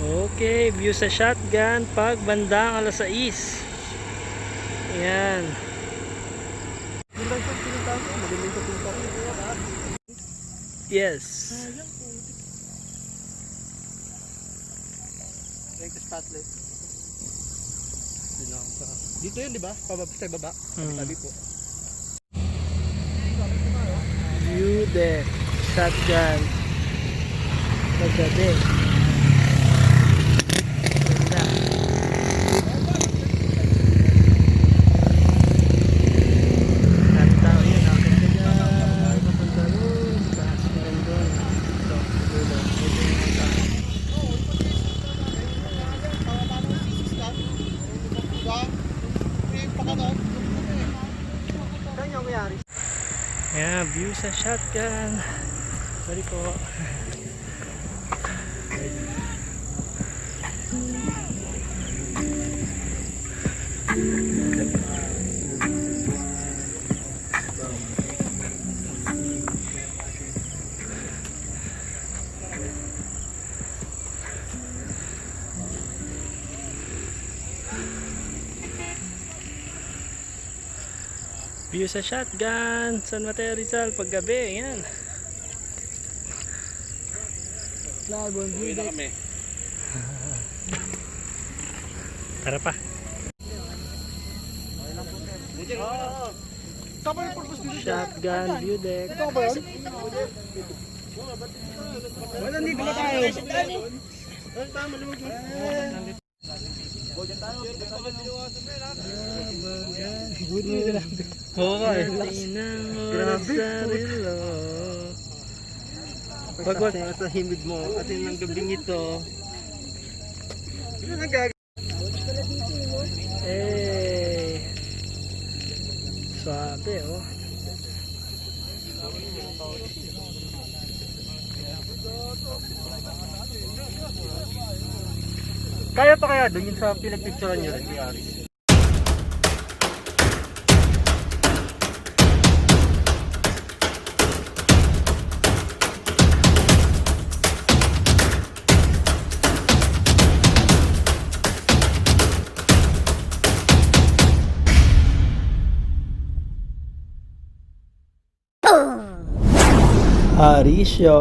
Okay, view sa shotgun pag bandang alas 6. Ayan. Yes. Dito yun, di ba? Sa baba. Tabi po. View deck. Shotgun. Paggabi. Ganda. Tao yun. Akit ka dyan. Papunta doon. Taas ka rin doon. Ito. Dulo. Ito yung taas. Ayan, view sa shotgun. Sorry po. View sa shotgun, San Mateo Rizal, paggabi, yan. Lagon, view deck. Tara pa. Shotgun, view deck. Wala, dito ba tayo? Grabe. Sa himid mo at yung gabing ito. Ano nagagawin? Eh. Sabi, oh. Kaya pa kaya doon yung sa pinagpicturean nyo rin, Harrisyo? Harrisyo.